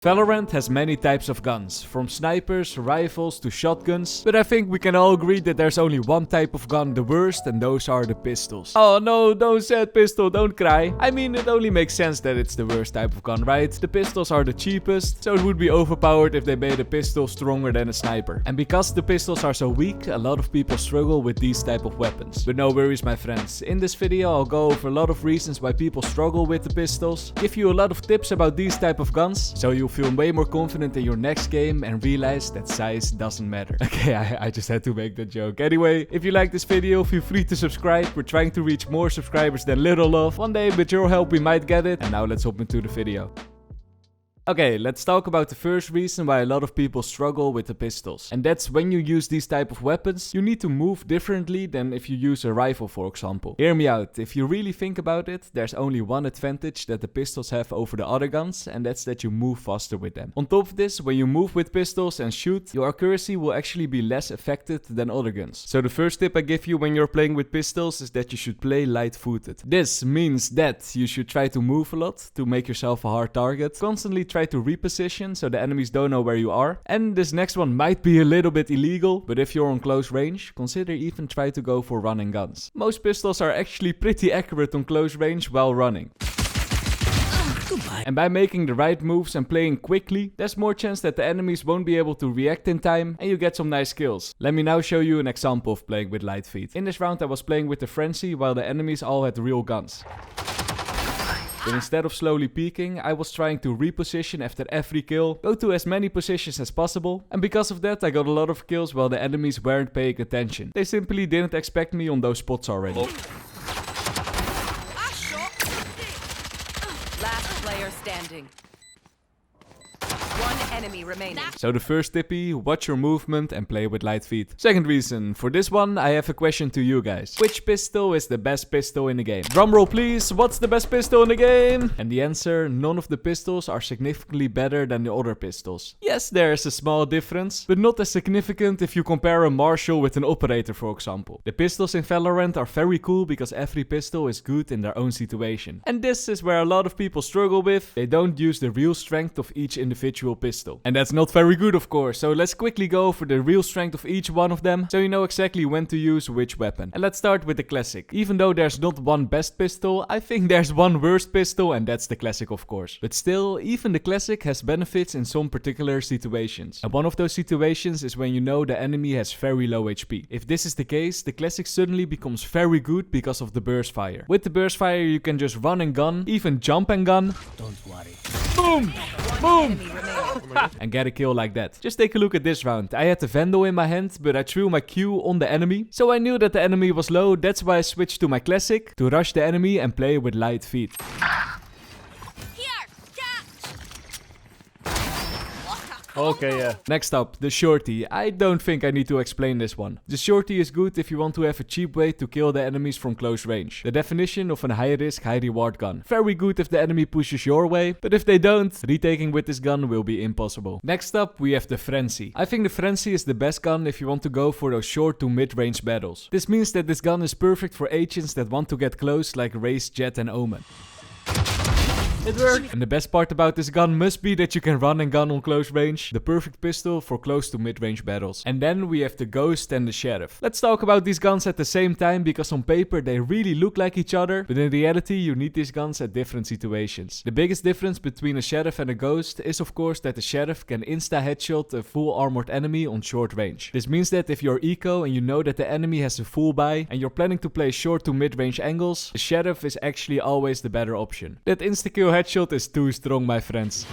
Valorant has many types of guns, from snipers, rifles to shotguns, but I think we can all agree that there's only one type of gun the worst, and those are the pistols. Oh no, don't say pistol, don't cry. I mean, it only makes sense that it's the worst type of gun, right? The pistols are the cheapest, so it would be overpowered if they made a pistol stronger than a sniper. And because the pistols are so weak, a lot of people struggle with these type of weapons. But no worries, my friends. In this video, I'll go over a lot of reasons why people struggle with the pistols, give you a lot of tips about these type of guns, so you'll feel way more confident in your next game and realize that size doesn't matter. Okay, I just had to make that joke. Anyway, if you like this video, feel free to subscribe. We're trying to reach more subscribers than Little Love. One day, with your help, we might get it. And now let's hop into the video. Okay, let's talk about the first reason why a lot of people struggle with the pistols. And that's when you use these type of weapons, you need to move differently than if you use a rifle, for example. Hear me out, if you really think about it, there's only one advantage that the pistols have over the other guns, and that's that you move faster with them. On top of this, when you move with pistols and shoot, your accuracy will actually be less affected than other guns. So the first tip I give you when you're playing with pistols is that you should play light-footed. This means that you should try to move a lot to make yourself a hard target, constantly try to reposition so the enemies don't know where you are. And this next one might be a little bit illegal, but if you're on close range, consider even try to go for running guns. Most pistols are actually pretty accurate on close range while running. And by making the right moves and playing quickly, there's more chance that the enemies won't be able to react in time and you get some nice kills. Let me now show you an example of playing with light feet. In this round I was playing with the Frenzy while the enemies all had real guns. But instead of slowly peeking, I was trying to reposition after every kill, go to as many positions as possible, and because of that I got a lot of kills while the enemies weren't paying attention. They simply didn't expect me on those spots already. Last player standing. One enemy remaining. So the first tippy, watch your movement and play with light feet. Second reason, for this one I have a question to you guys. Which pistol is the best pistol in the game? Drumroll please, what's the best pistol in the game? And the answer, none of the pistols are significantly better than the other pistols. Yes, there is a small difference, but not as significant if you compare a Marshall with an operator, for example. The pistols in Valorant are very cool because every pistol is good in their own situation. And this is where a lot of people struggle with. They don't use the real strength of each individual pistol. And that's not very good, of course, so let's quickly go over the real strength of each one of them, so you know exactly when to use which weapon. And let's start with the classic. Even though there's not one best pistol, I think there's one worst pistol, and that's the classic, of course. But still, even the classic has benefits in some particular situations. And one of those situations is when you know the enemy has very low HP. If this is the case, the classic suddenly becomes very good because of the burst fire. With the burst fire you can just run and gun, even jump and gun. Don't worry. Boom! Boom! And get a kill like that. Just take a look at this round. I had the Vandal in my hand, but I threw my Q on the enemy. So I knew that the enemy was low, that's why I switched to my classic to rush the enemy and play with light feet. Okay, yeah. Next up, the Shorty. I don't think I need to explain this one. The Shorty is good if you want to have a cheap way to kill the enemies from close range. The definition of a high risk, high reward gun. Very good if the enemy pushes your way, but if they don't, retaking with this gun will be impossible. Next up, we have the Frenzy. I think the Frenzy is the best gun if you want to go for those short to mid-range battles. This means that this gun is perfect for agents that want to get close like Raze, Jet and Omen. It worked! And the best part about this gun must be that you can run and gun on close range. The perfect pistol for close to mid-range battles. And then we have the Ghost and the Sheriff. Let's talk about these guns at the same time because on paper they really look like each other. But in reality you need these guns at different situations. The biggest difference between a Sheriff and a Ghost is of course that the Sheriff can insta-headshot a full armored enemy on short range. This means that if you're eco and you know that the enemy has a full buy and you're planning to play short to mid-range angles, the Sheriff is actually always the better option. That insta-kill headshot is too strong, my friends.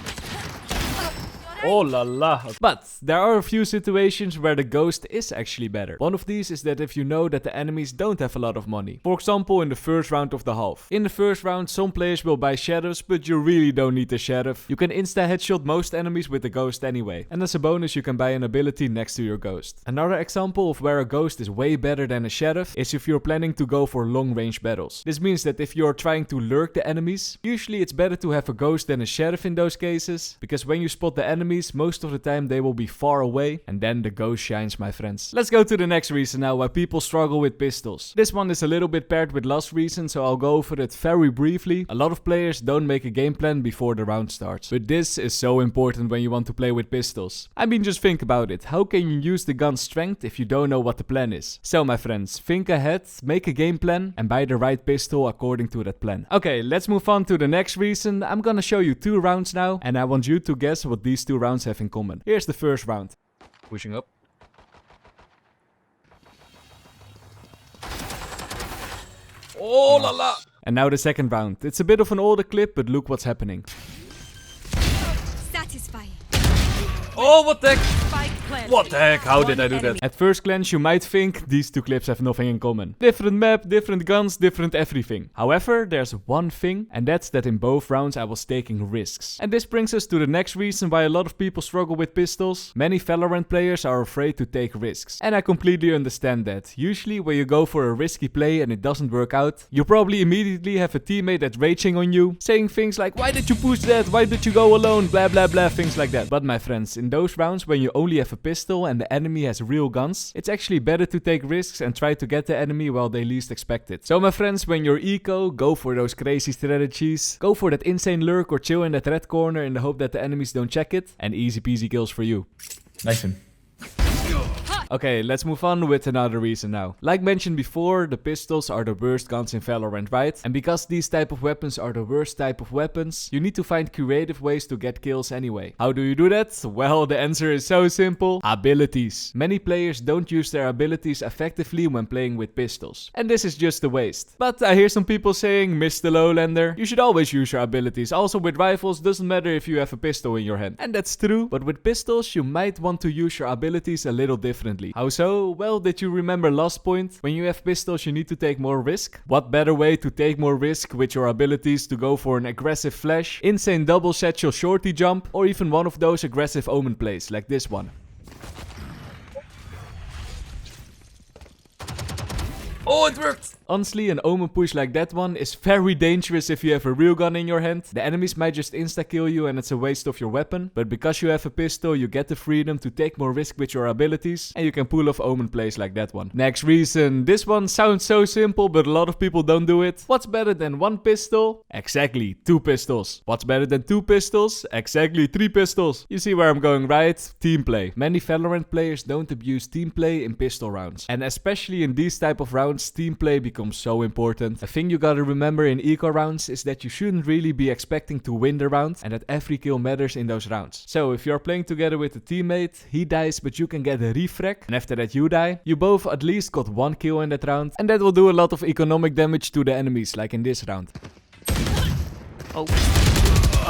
Oh la la. But there are a few situations where the Ghost is actually better. One of these is that if you know that the enemies don't have a lot of money. For example, in the first round of the half. In the first round, some players will buy Sheriffs, but you really don't need the Sheriff. You can insta-headshot most enemies with the Ghost anyway. And as a bonus, you can buy an ability next to your Ghost. Another example of where a Ghost is way better than a Sheriff is if you're planning to go for long-range battles. This means that if you're trying to lurk the enemies, usually it's better to have a Ghost than a Sheriff in those cases, because when you spot the enemy, enemies, most of the time they will be far away, and then the ghost shines, my friends. Let's go to the next reason now why people struggle with pistols. This one is a little bit paired with last reason, so I'll go over it very briefly. A lot of players don't make a game plan before the round starts, but this is so important when you want to play with pistols. I mean, just think about it. How can you use the gun's strength if you don't know what the plan is? So my friends, think ahead, make a game plan, and buy the right pistol according to that plan. Okay, let's move on to the next reason. I'm gonna show you 2 rounds now, and I want you to guess what these 2 rounds have in common. Here's the first round. Pushing up. Oh la la! And now the second round. It's a bit of an older clip, but look what's happening. Satisfying. Oh, what the heck? Spike planted. What the heck? How did One I do that? enemy. At first glance, you might think these 2 clips have nothing in common. Different map, different guns, different everything. However, there's one thing, and that's that in both rounds I was taking risks. And this brings us to the next reason why a lot of people struggle with pistols. Many Valorant players are afraid to take risks. And I completely understand that. Usually, when you go for a risky play and it doesn't work out, you probably immediately have a teammate that's raging on you, saying things like, why did you push that? Why did you go alone? Blah blah blah, things like that. But my friends, in those rounds when you only have a pistol and the enemy has real guns, it's actually better to take risks and try to get the enemy while they least expect it. So my friends, when you're eco, go for those crazy strategies. Go for that insane lurk or chill in that red corner in the hope that the enemies don't check it. And easy peasy kills for you. Nice one. Okay, let's move on with another reason now. Like mentioned before, the pistols are the worst guns in Valorant, right? And because these type of weapons are the worst type of weapons, you need to find creative ways to get kills anyway. How do you do that? Well, the answer is so simple. Abilities. Many players don't use their abilities effectively when playing with pistols. And this is just a waste. But I hear some people saying, MrLowlander, you should always use your abilities. Also with rifles, doesn't matter if you have a pistol in your hand. And that's true, but with pistols, you might want to use your abilities a little differently. How so? Well, did you remember last point? When you have pistols, you need to take more risk. What better way to take more risk with your abilities to go for an aggressive flash, insane double satchel shorty jump, or even one of those aggressive omen plays like this one. Oh, it worked! Honestly, an omen push like that one is very dangerous if you have a real gun in your hand. The enemies might just insta-kill you and it's a waste of your weapon. But because you have a pistol, you get the freedom to take more risk with your abilities. And you can pull off omen plays like that one. Next reason. This one sounds so simple, but a lot of people don't do it. What's better than 1 pistol? Exactly, 2 pistols. What's better than 2 pistols? Exactly, 3 pistols. You see where I'm going, right? Team play. Many Valorant players don't abuse team play in pistol rounds. And especially in these type of rounds, team play becomes so important. A thing you gotta remember in eco rounds is that you shouldn't really be expecting to win the round and that every kill matters in those rounds. So if you're playing together with a teammate, he dies but you can get a refrag, and after that you die, you both at least got 1 kill in that round, and that will do a lot of economic damage to the enemies like in this round.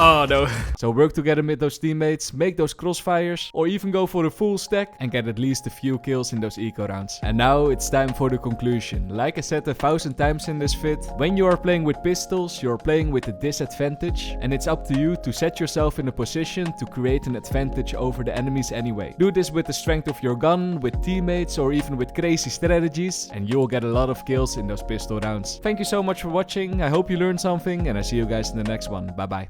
Oh no. So work together with those teammates, make those crossfires, or even go for a full stack and get at least a few kills in those eco rounds. And now it's time for the conclusion. Like I said 1,000 times in this vid, when you are playing with pistols, you're playing with a disadvantage, and it's up to you to set yourself in a position to create an advantage over the enemies anyway. Do this with the strength of your gun, with teammates, or even with crazy strategies, and you'll get a lot of kills in those pistol rounds. Thank you so much for watching. I hope you learned something, and I see you guys in the next one. Bye bye.